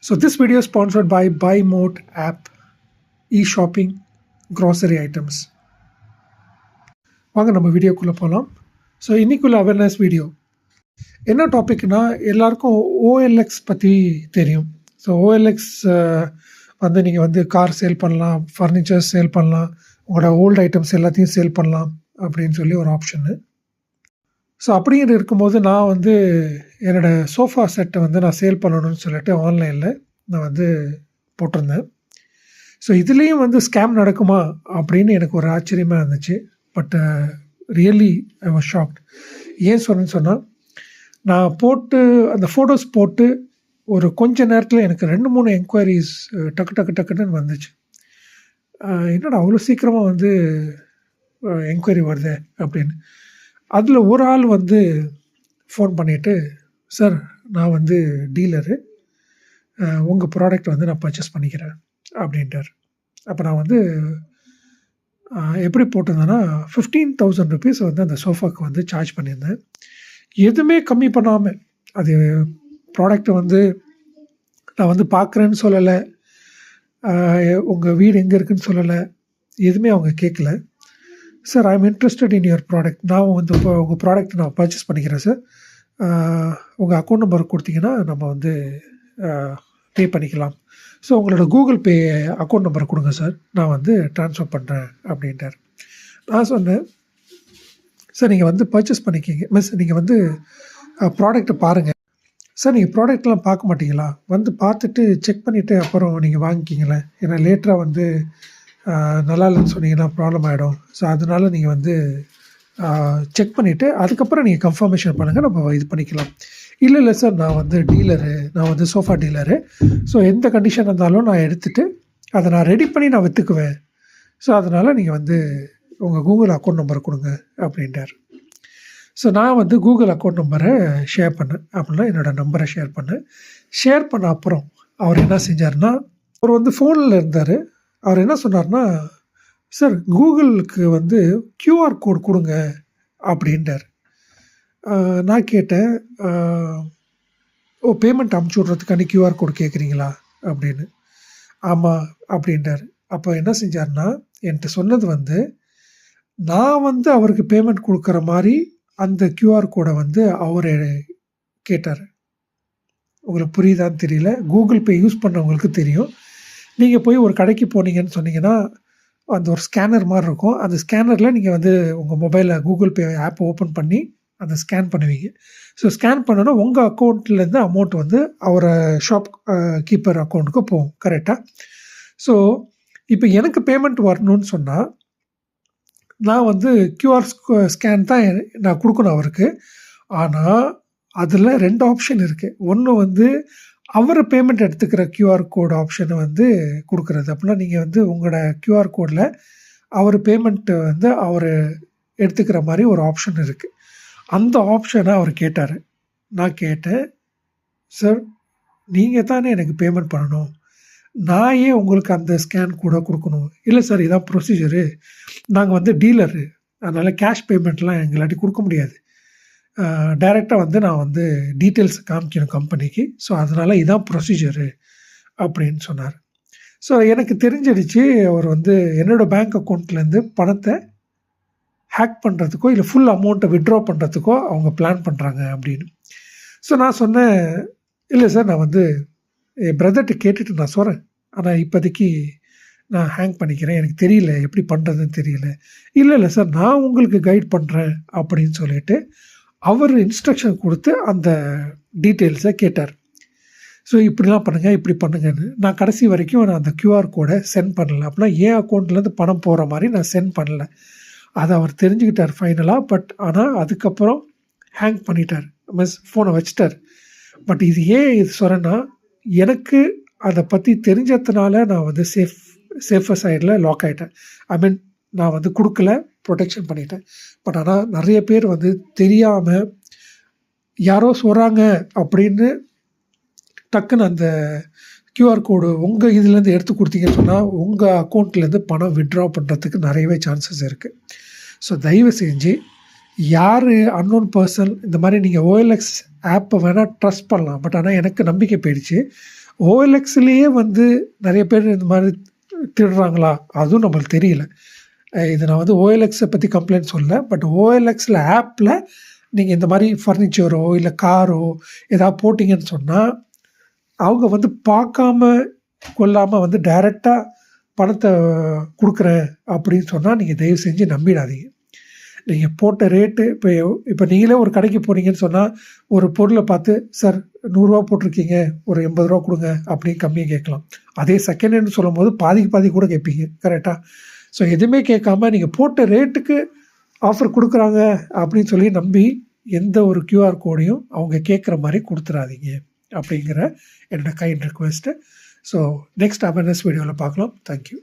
So this video is sponsored by BuyMote app, e-shopping, grocery items. வாங்க நம்ம வீடியோக்குள்ளே போகலாம். ஸோ இன்றைக்குள்ள அவேர்னஸ் வீடியோ என்ன டாபிக்னா, எல்லாருக்கும் ஓஎல்எக்ஸ் பற்றி தெரியும். ஸோ ஓஎல்எக்ஸ் வந்து நீங்கள் வந்து கார் சேல் பண்ணலாம், ஃபர்னிச்சர்ஸ் சேல் பண்ணலாம், உங்களோட ஓல்டு ஐட்டம்ஸ் எல்லாத்தையும் சேல் பண்ணலாம் அப்படின்னு சொல்லி ஒரு ஆப்ஷனு. ஸோ அப்படிங்கிற இருக்கும்போது நான் வந்து என்னோடய சோஃபா செட்டை வந்து நான் சேல் பண்ணணும்னு சொல்லிட்டு ஆன்லைனில் நான் வந்து போட்டிருந்தேன். ஸோ இதுலேயும் வந்து ஸ்கேம் நடக்குமா அப்படின்னு எனக்கு ஒரு ஆச்சரியமாக இருந்துச்சு. But really I was shocked. ஏன் சொன்னேன்னு சொன்னால், நான் போட்டு அந்த ஃபோட்டோஸ் போட்டு ஒரு கொஞ்ச நேரத்தில் எனக்கு 2-3 என்கொயரிஸ் டக்குன்னு வந்துச்சு. என்னடா அவ்வளோ சீக்கிரமாக வந்து என்கொயரி வருது அப்படின்னு. அதில் ஒரு ஆள் வந்து ஃபோன் பண்ணிவிட்டு, சார் நான் வந்து டீலரு, உங்கள் ப்ராடக்ட் வந்து நான் பர்ச்சேஸ் பண்ணிக்கிறேன் அப்படின்ட்டார். அப்போ நான் வந்து எப்படி போட்டிருந்தேன்னா, 15,000 ருபீஸ் வந்து அந்த சோஃபாவுக்கு வந்து சார்ஜ் பண்ணியிருந்தேன். எதுவுமே கம்மி பண்ணாமல், அது ப்ராடக்ட்டை வந்து நான் வந்து பார்க்குறேன்னு சொல்லலை, உங்கள் வீடு எங்கே இருக்குதுன்னு சொல்லலை, எதுவுமே அவங்க கேட்கல. Sir I am interested in your product, நான் வந்து இப்போ உங்கள் ப்ராடக்ட் நான் பர்ச்சேஸ் பண்ணிக்கிறேன் சார், உங்கள் அக்கௌண்ட் நம்பர் கொடுத்தீங்கன்னா நம்ம வந்து பே பண்ணிக்கலாம். ஸோ உங்களோட கூகுள் பே அக்கௌண்ட் நம்பரை கொடுங்க சார், நான் வந்து ட்ரான்ஸ்ஃபர் பண்ணுறேன் அப்படின்ட்டார். நான் சொன்னேன், சார் நீங்கள் வந்து பர்ச்சேஸ் பண்ணிக்கிங்க, நீங்கள் வந்து ப்ராடக்ட்டை பாருங்கள். சார் நீங்கள் ப்ராடக்ட்லாம் பார்க்க மாட்டீங்களா, வந்து பார்த்துட்டு செக் பண்ணிவிட்டு அப்புறம் நீங்கள் வாங்கிக்கிங்களேன், ஏன்னா லேட்டராக வந்து நல்லா இல்லைன்னு சொன்னீங்கன்னா ப்ராப்ளம் ஆகிடும். ஸோ அதனால் நீங்கள் வந்து செக் பண்ணிவிட்டு அதுக்கப்புறம் நீங்கள் கன்ஃபர்மேஷன் பண்ணுங்கள், நம்ம இது பண்ணிக்கலாம். இல்லை சார் நான் வந்து டீலரு, நான் வந்து சோஃபா டீலரு, ஸோ எந்த கண்டிஷன் இருந்தாலும் நான் எடுத்துகிட்டு அதை நான் ரெடி பண்ணி நான் விற்றுக்குவேன். ஸோ அதனால் நீங்கள் வந்து உங்கள் கூகுள் அக்கௌண்ட் நம்பரை கொடுங்க அப்படின்ட்டார். ஸோ நான் வந்து கூகுள் அக்கௌண்ட் நம்பரை ஷேர் பண்ணேன். அப்படின்னா என்னோடய நம்பரை ஷேர் பண்ண அப்புறம் அவர் என்ன செஞ்சார்னா, அவர் வந்து ஃபோனில் இருந்தார். அவர் என்ன சொன்னார்னா, சார் கூகுளுக்கு வந்து QR கோட் கொடுங்க அப்படின்ட்டார். நான் கேட்டேன், பேமெண்ட் அமுச்சு விட்றதுக்காண்டி QR கோட் கேட்குறீங்களா அப்படின்னு. ஆமாம் அப்படின்ட்டார். அப்போ என்ன செஞ்சார்னா, என்கிட்ட சொன்னது வந்து, நான் வந்து அவருக்கு பேமெண்ட் கொடுக்குற மாதிரி அந்த QR கோடை வந்து அவர் கேட்டார். உங்களுக்கு புரியுதான்னு தெரியல, கூகுள் பே யூஸ் பண்ணவங்களுக்கு தெரியும். நீங்கள் போய் ஒரு கடைக்கு போனீங்கன்னு சொன்னீங்கன்னா, அந்த ஒரு ஸ்கேனர் மாதிரி இருக்கும். அந்த ஸ்கேனரில் நீங்கள் வந்து உங்கள் மொபைலில் கூகுள் பே ஆப் ஓப்பன் பண்ணி அதை ஸ்கேன் பண்ணுவீங்க. ஸோ ஸ்கேன் பண்ணோன்னா உங்கள் அக்கௌண்ட்லேருந்து அமௌண்ட் வந்து அவரை ஷாப் கீப்பர் அக்கௌண்ட்டுக்கு போகும். கரெக்டாக? ஸோ இப்போ எனக்கு பேமெண்ட் வரணும்னு சொன்னால், நான் வந்து QR ஸ்கேன் தான் நான் கொடுக்கணும் அவருக்கு. ஆனால் அதில் 2 ஆப்ஷன் இருக்குது. ஒன்று வந்து அவர் பேமெண்ட் எடுத்துக்கிற QR கோட் ஆப்ஷனை வந்து கொடுக்குறது. அப்படின்னா நீங்கள் வந்து உங்களோட QR கோடில் அவர் பேமெண்ட்டு வந்து அவர் எடுத்துக்கிற மாதிரி ஒரு ஆப்ஷன் இருக்குது. அந்த ஆப்ஷனை அவர் கேட்டார். நான் கேட்டேன், சார் நீங்கள் தானே எனக்கு பேமெண்ட் பண்ணணும், நான் ஏன் உங்களுக்கு அந்த ஸ்கேன் கூட கொடுக்கணும்? இல்லை சார் இதான் ப்ரொசீஜரு, நாங்கள் வந்து டீலரு, அதனால் கேஷ் பேமெண்ட்லாம் எங்களாட்டி கொடுக்க முடியாது, டைரெக்டாக வந்து நான் வந்து டீட்டெயில்ஸ் காமிக்கணும் கம்பெனிக்கு, ஸோ அதனால் இதான் ப்ரொசீஜரு அப்படின்னு சொன்னார். ஸோ எனக்கு தெரிஞ்சிடுச்சு, அவர் வந்து என்னோடய பேங்க் அக்கௌண்ட்லேருந்து பணத்தை ஹேக் பண்ணுறதுக்கோ இல்லை ஃபுல் அமௌண்ட்டை வித்ட்ரா பண்ணுறதுக்கோ அவங்க பிளான் பண்ணுறாங்க அப்படின்னு. ஸோ நான் சொன்னேன், இல்லை சார் நான் வந்து என் பிரதர்கிட்ட கேட்டுட்டு நான் சொல்கிறேன், ஆனால் இப்போதைக்கு நான் ஹேங் பண்ணிக்கிறேன், எனக்கு தெரியல எப்படி பண்ணுறதுன்னு தெரியல. இல்லை சார் நான் உங்களுக்கு கைட் பண்ணுறேன் அப்படின்னு சொல்லிட்டு அவர் இன்ஸ்ட்ரக்ஷன் கொடுத்து அந்த டீட்டெயில்ஸை கேட்டார். ஸோ இப்படிலாம் பண்ணுங்கள், இப்படி பண்ணுங்கன்னு. நான் கடைசி வரைக்கும் நான் அந்த QR கோடை சென்ட் பண்ணலை. அப்படின்னா என் அக்கௌண்ட்லேருந்து பணம் போகிற மாதிரி நான் சென்ட் பண்ணலை. அதை அவர் தெரிஞ்சுக்கிட்டார் ஃபைனலாக. பட் ஆனால் அதுக்கப்புறம் ஹேங் பண்ணிட்டார், ஃபோனை வச்சிட்டார். பட் இது ஏன் இது சொல்கிறேன்னா, எனக்கு அதை பற்றி தெரிஞ்சதுனால நான் வந்து சேஃபர் சைடில் லாக் ஆகிட்டேன். ஐ மீன் நான் வந்து கொடுக்கல, ப்ரொடெக்ஷன் பண்ணிட்டேன். பட் ஆனால் நிறைய பேர் வந்து தெரியாமல் யாரோ சொல்கிறாங்க அப்படின்னு டக்குன்னு அந்த QR கோடு உங்கள் இதுலேருந்து எடுத்து கொடுத்தீங்கன்னு சொன்னால் உங்கள் அக்கௌண்ட்லேருந்து பணம் வித்ட்ரா பண்ணுறதுக்கு நிறையவே சான்சஸ் இருக்குது. ஸோ தயவு செஞ்சு யார் அன்னோன் பர்சன் இந்த மாதிரி நீங்கள் OLX ஆப்பை வேணால் ட்ரஸ்ட் பண்ணலாம். பட் ஆனால் எனக்கு நம்பிக்கை போயிடுச்சு. ஓஎல்எக்ஸ்லேயே வந்து நிறைய பேர் இந்த மாதிரி திருடுறாங்களா? அதுவும் நம்மளுக்கு தெரியல. இது நான் வந்து ஓஎல்எக்ஸை பற்றி கம்ப்ளைண்ட் சொல்லல. பட் ஓஎல்எக்ஸில் ஆப்பில் நீங்கள் இந்த மாதிரி ஃபர்னிச்சரோ இல்லை காரோ ஏதாவது போட்டிங்கன்னு சொன்னால் அவங்க வந்து பார்க்காம கொள்ளாமல் வந்து டைரெக்டாக பணத்தை கொடுக்குறேன் அப்படின்னு சொன்னால் நீங்கள் தயவு செஞ்சு நம்பிடாதீங்க. நீங்கள் போட்ட ரேட்டு இப்போ நீங்களே ஒரு கடைக்கு போகிறீங்கன்னு சொன்னால் ஒரு பொருளை பார்த்து சார் 100 போட்டிருக்கீங்க, ஒரு 80 கொடுங்க அப்படின்னு கம்மியாக கேட்கலாம். அதே செகண்ட் ஹேண்ட் சொல்லும் போது பாதி கூட கேட்பீங்க. கரெக்டாக? ஸோ எதுவுமே கேட்காம நீங்கள் போட்ட ரேட்டுக்கு ஆஃபர் கொடுக்குறாங்க அப்படின்னு சொல்லி நம்பி எந்த ஒரு QR கோடையும் அவங்க கேட்குற மாதிரி கொடுத்துடாதீங்க அப்படிங்கிற என்னோட kind request. So next awareness வீடியோவில் பார்க்கலாம். தேங்க்யூ.